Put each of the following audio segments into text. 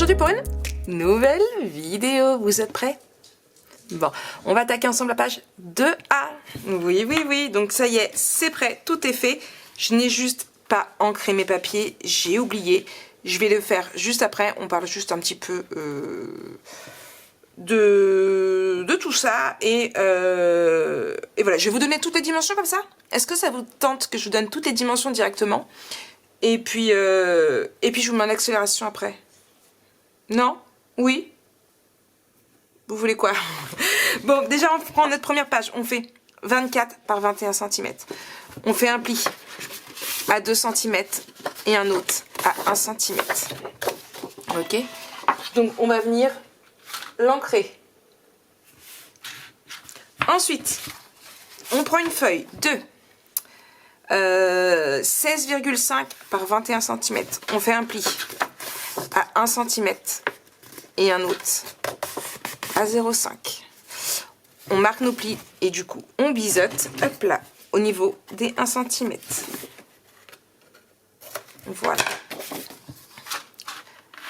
aujourd'hui pour une nouvelle vidéo. Vous êtes prêts? Bon, on va attaquer ensemble la page 2A. Oui, donc ça y est, c'est prêt, tout est fait. Je n'ai juste pas ancré mes papiers, j'ai oublié. Je vais le faire juste après, on parle juste un petit peu de tout ça. Et voilà, je vais vous donner toutes les dimensions comme ça. Est-ce que ça vous tente que je vous donne toutes les dimensions directement? Et puis je vous mets en accélération après. Non? Oui? Vous voulez quoi? Bon, déjà on prend notre première page. On fait 24 par 21 cm. On fait un pli à 2 cm et un autre à 1 cm. Ok? Donc on va venir l'ancrer. Ensuite, on prend une feuille de 16,5 par 21 cm. On fait un pli à 1 cm et un autre à 0,5. On marque nos plis et du coup on biseaute, hop là, au niveau des 1 cm. Voilà.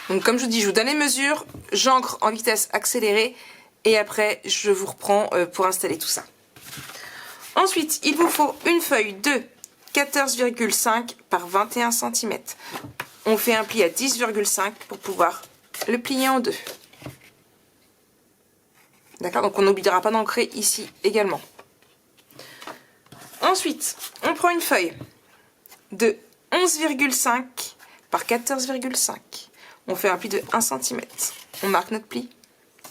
Donc comme je vous dis, je vous donne les mesures, j'ancre en vitesse accélérée et après je vous reprends pour installer tout ça. Ensuite, il vous faut une feuille de 14,5 par 21 cm. On fait un pli à 10,5 pour pouvoir le plier en deux. D'accord, donc on n'oubliera pas d'ancrer ici également. Ensuite, on prend une feuille de 11,5 par 14,5. On fait un pli de 1 cm. On marque notre pli,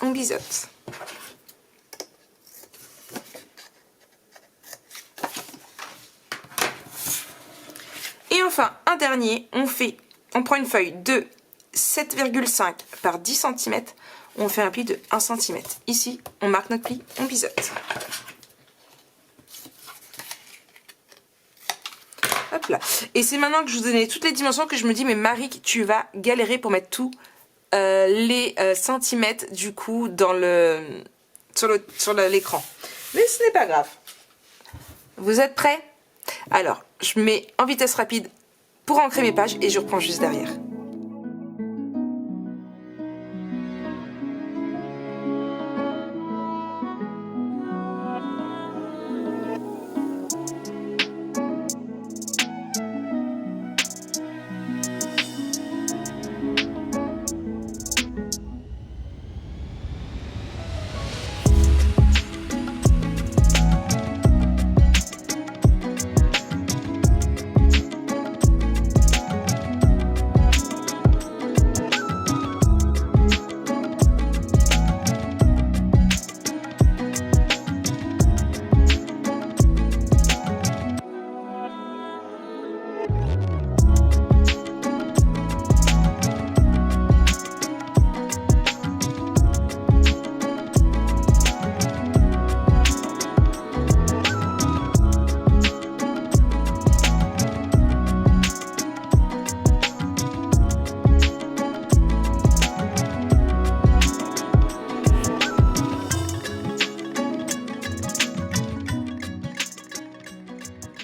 on biseaute. Et enfin, un dernier, on prend une feuille de 7,5 par 10 cm. On fait un pli de 1 cm. Ici, on marque notre pli, on biseaute. Hop là. Et c'est maintenant que je vous donne toutes les dimensions que je me dis, mais Marie, tu vas galérer pour mettre tous les centimètres du coup dans sur l'écran. Mais ce n'est pas grave. Vous êtes prêts? Alors, je mets en vitesse rapide pour ancrer mes pages et je reprends juste derrière.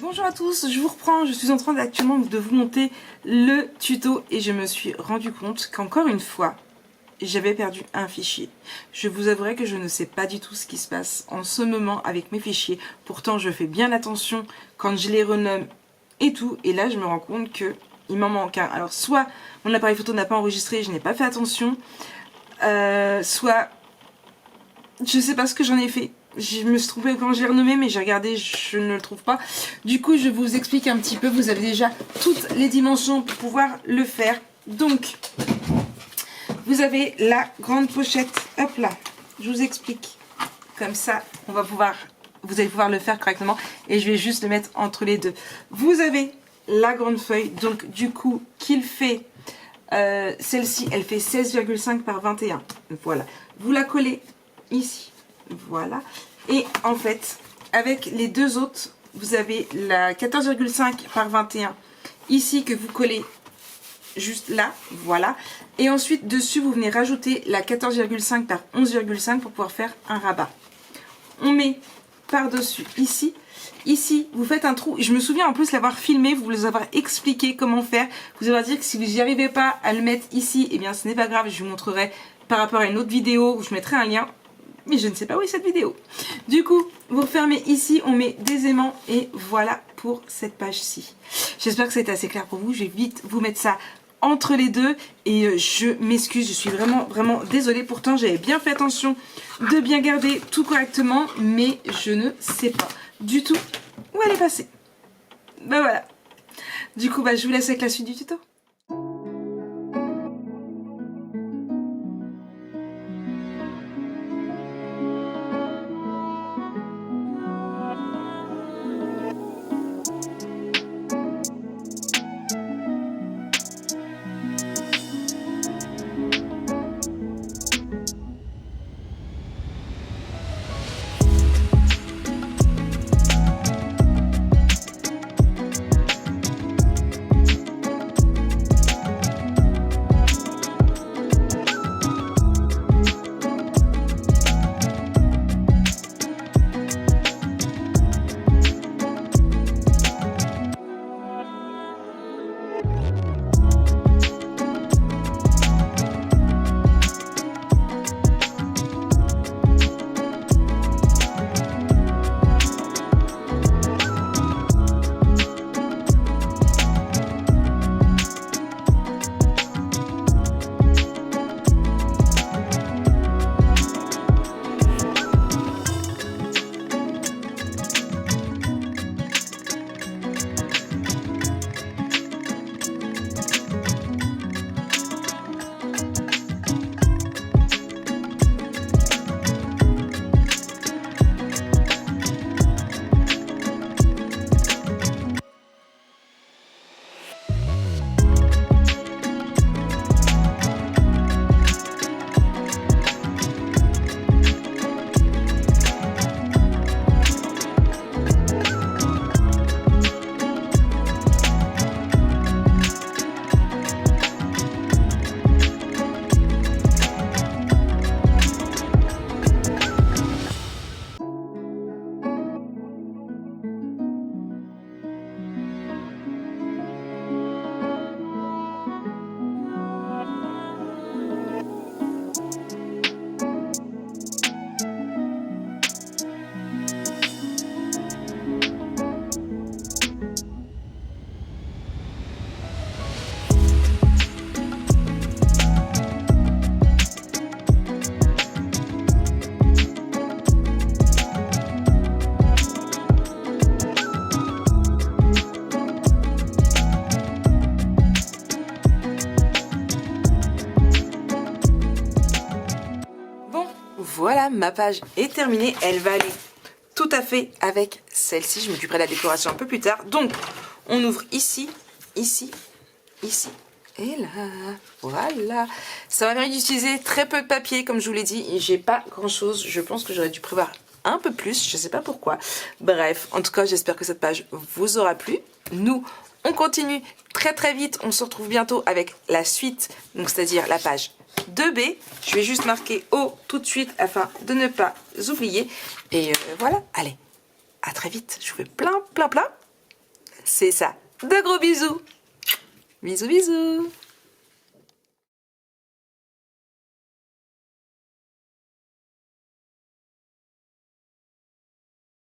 Bonjour à tous, je vous reprends, je suis en train actuellement de vous monter le tuto et je me suis rendu compte qu'encore une fois, j'avais perdu un fichier. Je vous avouerai que je ne sais pas du tout ce qui se passe en ce moment avec mes fichiers. Pourtant, je fais bien attention quand je les renomme et tout. Et là, je me rends compte qu'il m'en manque un. Alors, soit mon appareil photo n'a pas enregistré, je n'ai pas fait attention. Soit, je ne sais pas ce que j'en ai fait. Je me suis trompée quand j'ai renommé, mais j'ai regardé, je ne le trouve pas. Du coup, je vous explique un petit peu. Vous avez déjà toutes les dimensions pour pouvoir le faire. Donc, vous avez la grande pochette. Hop là, je vous explique. Comme ça, vous allez pouvoir le faire correctement. Et je vais juste le mettre entre les deux. Vous avez la grande feuille. Donc, du coup, qu'il fait... celle-ci, elle fait 16,5 par 21. Voilà. Vous la collez ici. Voilà. Et en fait, avec les deux autres, vous avez la 14,5 par 21 ici que vous collez juste là. Voilà. Et ensuite, dessus, vous venez rajouter la 14,5 par 11,5 pour pouvoir faire un rabat. On met par-dessus ici. ici, vous faites un trou. Je me souviens en plus l'avoir filmé, vous avoir expliqué comment faire. Vous avoir dit que si vous n'y arrivez pas à le mettre ici, eh bien ce n'est pas grave, je vous montrerai par rapport à une autre vidéo où je mettrai un lien. Mais je ne sais pas où est cette vidéo. Du coup, vous refermez ici, on met des aimants et voilà pour cette page-ci. J'espère que c'est assez clair pour vous. Je vais vite vous mettre ça entre les deux et je m'excuse, je suis vraiment désolée. Pourtant, j'avais bien fait attention de bien garder tout correctement, mais je ne sais pas du tout où elle est passée. Ben voilà. Du coup, je vous laisse avec la suite du tuto. Voilà, ma page est terminée. Elle va aller tout à fait avec celle-ci. Je m'occuperai de la décoration un peu plus tard. Donc, on ouvre ici, ici, ici et là. Voilà. Ça m'a permis d'utiliser très peu de papier, comme je vous l'ai dit. Et j'ai pas grand-chose. Je pense que j'aurais dû prévoir un peu plus. Je sais pas pourquoi. Bref, en tout cas, j'espère que cette page vous aura plu. Nous, on continue très vite. On se retrouve bientôt avec la suite, donc c'est-à-dire la page 2B. Je vais juste marquer O tout de suite afin de ne pas oublier. Et voilà, allez, à très vite. Je vous fais plein. C'est ça. De gros bisous. Bisous.